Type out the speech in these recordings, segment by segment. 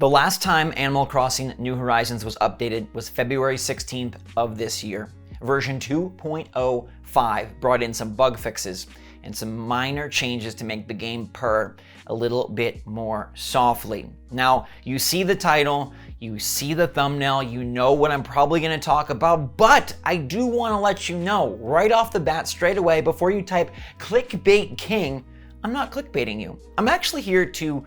The last time Animal Crossing New Horizons was updated was February 16th of this year. Version 2.05 brought in some bug fixes and some minor changes to make the game purr a little bit more softly. Now, you see the title, you see the thumbnail, you know what I'm probably going to talk about, but I do want to let you know right off the bat straight away before you type clickbait king, I'm not clickbaiting you. I'm actually here to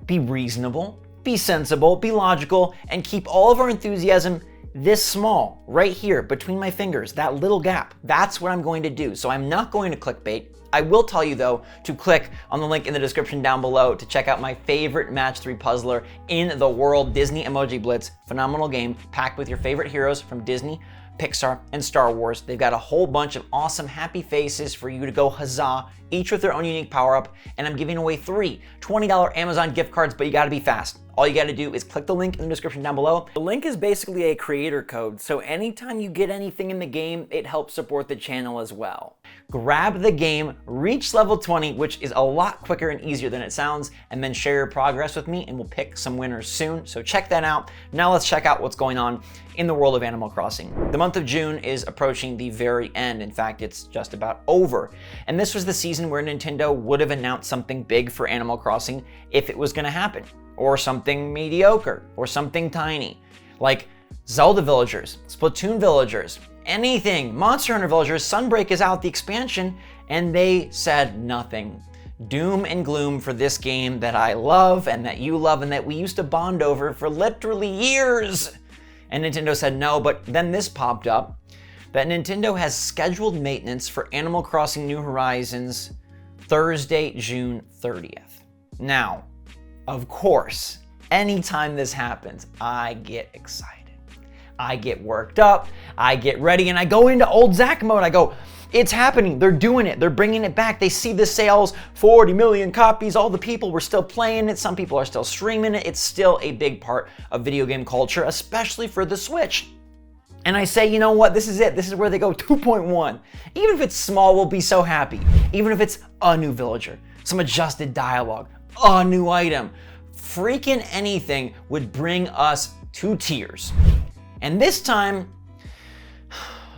be reasonable, be sensible, be logical, and keep all of our enthusiasm this small, right here, between my fingers, that little gap. That's what I'm going to do. So I'm not going to clickbait. I will tell you though to click on the link in the description down below to check out my favorite match 3 puzzler in the world, Disney Emoji Blitz. Phenomenal game, packed with your favorite heroes from Disney, Pixar, and Star Wars. They've got a whole bunch of awesome happy faces for you to go huzzah, each with their own unique power-up, and I'm giving away 3 $20 Amazon gift cards, but you gotta be fast. All you gotta do is click the link in the description down below. The link is basically a creator code, so anytime you get anything in the game, it helps support the channel as well. Grab the game, reach level 20, which is a lot quicker and easier than it sounds, and then share your progress with me, and we'll pick some winners soon, so check that out. Now let's check out what's going on in the world of Animal Crossing. The month of June is approaching the very end. In fact, it's just about over. And this was the season where Nintendo would have announced something big for Animal Crossing if it was gonna happen, or something mediocre, or something tiny, like Zelda Villagers, Splatoon Villagers, anything, Monster Hunter Villagers, Sunbreak is out, the expansion, and they said nothing. Doom and gloom for this game that I love and that you love and that we used to bond over for literally years. And Nintendo said no, but then this popped up that Nintendo has scheduled maintenance for Animal Crossing New Horizons Thursday, June 30th. Now, of course, anytime this happens, I get excited. I get worked up, I get ready, and I go into old Zach mode. I go, it's happening, they're doing it, they're bringing it back. They see the sales, 40 million copies, all the people were still playing it, some people are still streaming it. It's still a big part of video game culture, especially for the Switch. And I say, you know what, this is it. This is where they go 2.1. Even if it's small, we'll be so happy. Even if it's a new villager, some adjusted dialogue, a new item, freaking anything would bring us to tears. And this time,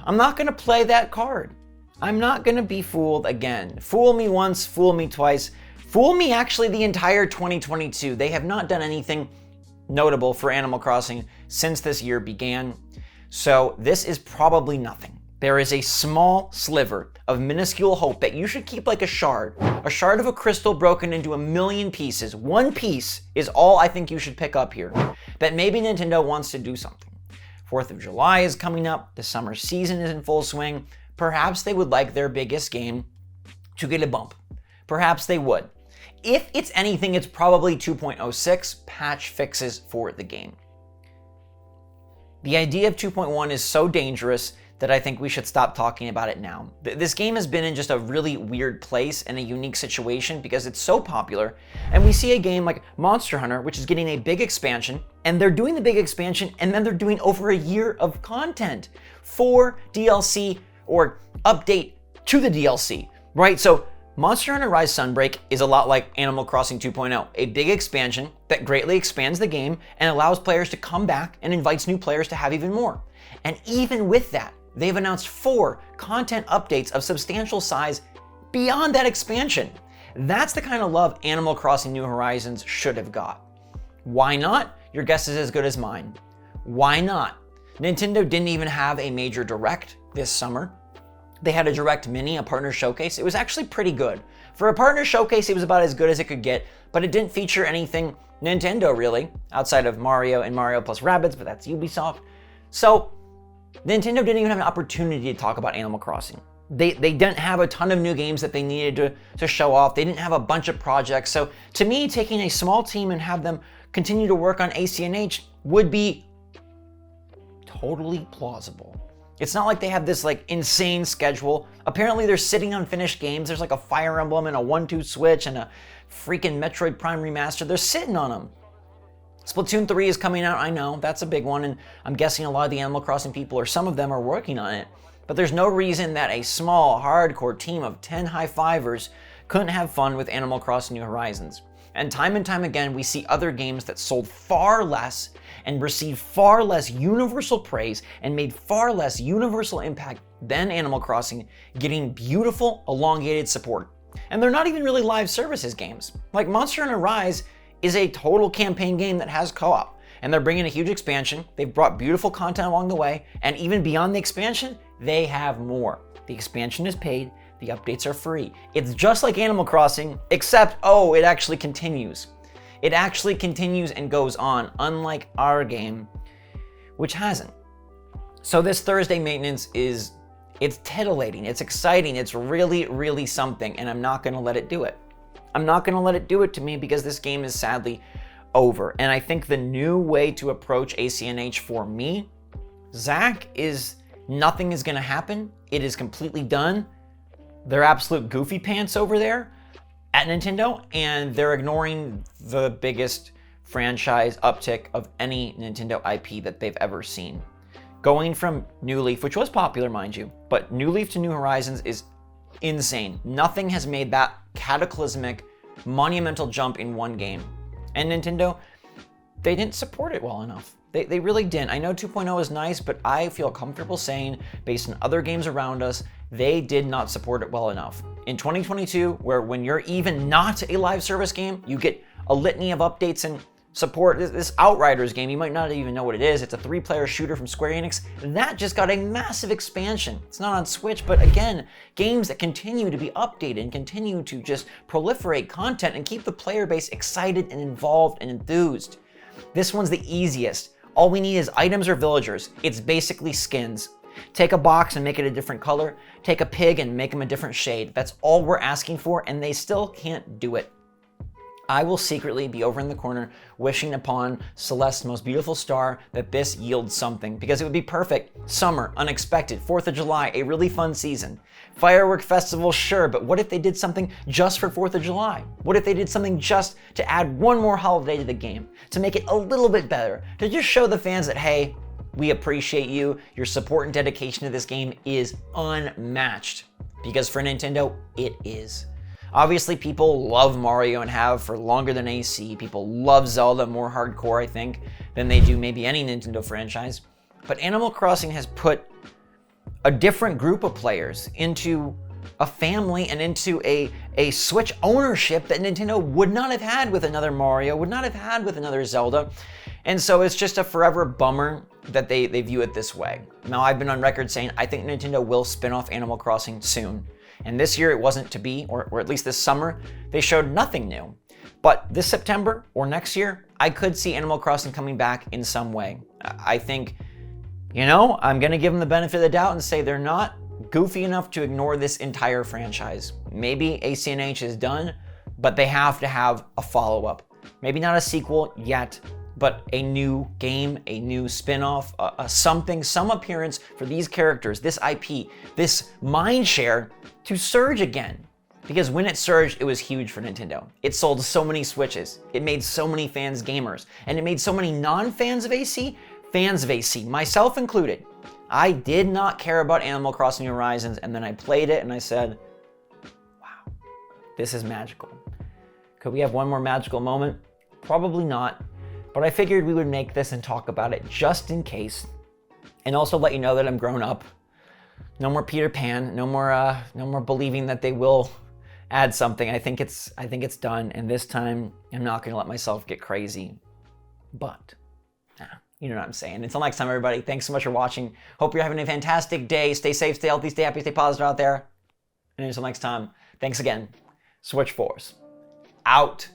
I'm not gonna play that card. I'm not gonna be fooled again. Fool me once, fool me twice, fool me actually the entire 2022. They have not done anything notable for Animal Crossing since this year began. So this is probably nothing. There is a small sliver of minuscule hope that you should keep like a shard of a crystal broken into a million pieces. One piece is all I think you should pick up here, that maybe Nintendo wants to do something. 4th of July is coming up, the summer season is in full swing. Perhaps they would like their biggest game to get a bump. Perhaps they would. If it's anything, it's probably 2.06 patch fixes for the game. The idea of 2.1 is so dangerous that I think we should stop talking about it now. This game has been in just a really weird place and a unique situation because it's so popular, and we see a game like Monster Hunter, which is getting a big expansion, and they're doing the big expansion, and then they're doing over a year of content for DLC or update to the DLC, right? So Monster Hunter Rise Sunbreak is a lot like Animal Crossing 2.0, a big expansion that greatly expands the game and allows players to come back and invites new players to have even more. And even with that, they've announced 4 content updates of substantial size beyond that expansion. That's the kind of love Animal Crossing New Horizons should have got. Why not? Your guess is as good as mine. Why not? Nintendo didn't even have a major direct this summer. They had a direct mini, a partner showcase. It was actually pretty good. For a partner showcase, it was about as good as it could get, but it didn't feature anything Nintendo really, outside of Mario and Mario plus Rabbids, but that's Ubisoft. So Nintendo didn't even have an opportunity to talk about Animal Crossing. They didn't have a ton of new games that they needed to show off. They didn't have a bunch of projects. So to me, taking a small team and have them continue to work on ACNH would be totally plausible. It's not like they have this like insane schedule. Apparently they're sitting on finished games. There's like a Fire Emblem and a 1-2 Switch and a freaking Metroid Prime remaster. They're sitting on them. Splatoon 3 is coming out, I know, that's a big one, and I'm guessing a lot of the Animal Crossing people, or some of them, are working on it. But there's no reason that a small, hardcore team of 10 high-fivers couldn't have fun with Animal Crossing New Horizons. And time again, we see other games that sold far less and received far less universal praise and made far less universal impact than Animal Crossing getting beautiful, elongated support. And they're not even really live services games. Like Monster Hunter Rise is a total campaign game that has co-op. And they're bringing a huge expansion. They've brought beautiful content along the way. And even beyond the expansion, they have more. The expansion is paid. The updates are free. It's just like Animal Crossing, except, oh, it actually continues. It actually continues and goes on, unlike our game, which hasn't. So this Thursday maintenance it's titillating, it's exciting, it's really, really something, and I'm not gonna let it do it. I'm not gonna let it do it to me because this game is sadly over. And I think the new way to approach ACNH for me, Zach, is nothing is gonna happen. It is completely done. They're absolute goofy pants over there at Nintendo, and they're ignoring the biggest franchise uptick of any Nintendo IP that they've ever seen. Going from New Leaf, which was popular, mind you, but New Leaf to New Horizons is insane. Nothing has made that cataclysmic, monumental jump in one game. And Nintendo, they didn't support it well enough. They really didn't. I know 2.0 is nice, but I feel comfortable saying, based on other games around us, they did not support it well enough. In 2022, where when you're even not a live service game, you get a litany of updates and support. This Outriders game, you might not even know what it is. It's a 3-player shooter from Square Enix. That just got a massive expansion. It's not on Switch, but again, games that continue to be updated and continue to just proliferate content and keep the player base excited and involved and enthused. This one's the easiest. All we need is items or villagers. It's basically skins. Take a box and make it a different color. Take a pig and make them a different shade. That's all we're asking for, and they still can't do it. I will secretly be over in the corner wishing upon Celeste's most beautiful star that this yields something, because it would be perfect. Summer, unexpected, 4th of July, a really fun season. Firework festival, sure, but what if they did something just for 4th of July? What if they did something just to add one more holiday to the game, to make it a little bit better, to just show the fans that, hey, we appreciate you, your support and dedication to this game is unmatched. Because for Nintendo, it is. Obviously, people love Mario and have for longer than AC. People love Zelda more hardcore, I think, than they do maybe any Nintendo franchise. But Animal Crossing has put a different group of players into a family and into a Switch ownership that Nintendo would not have had with another Mario, would not have had with another Zelda. And so it's just a forever bummer that they view it this way. Now, I've been on record saying I think Nintendo will spin off Animal Crossing soon. And this year it wasn't to be, or at least this summer, they showed nothing new. But this September or next year, I could see Animal Crossing coming back in some way. I think, I'm gonna give them the benefit of the doubt and say they're not goofy enough to ignore this entire franchise. Maybe ACNH is done, but they have to have a follow-up. Maybe not a sequel yet, but a new game, a new spin-off, some appearance for these characters, this IP, this mind share to surge again. Because when it surged, it was huge for Nintendo. It sold so many Switches, it made so many fans gamers, and it made so many non-fans of AC, fans of AC, myself included. I did not care about Animal Crossing New Horizons, and then I played it and I said, wow, this is magical. Could we have one more magical moment? Probably not. But I figured we would make this and talk about it just in case, and also let you know that I'm grown up. No more Peter Pan. No more believing that they will add something. I think it's done, and this time I'm not going to let myself get crazy. But you know what I'm saying. Until next time, everybody. Thanks so much for watching. Hope you're having a fantastic day. Stay safe, stay healthy, stay happy, stay positive out there. And until next time, thanks again. SwitchForce out.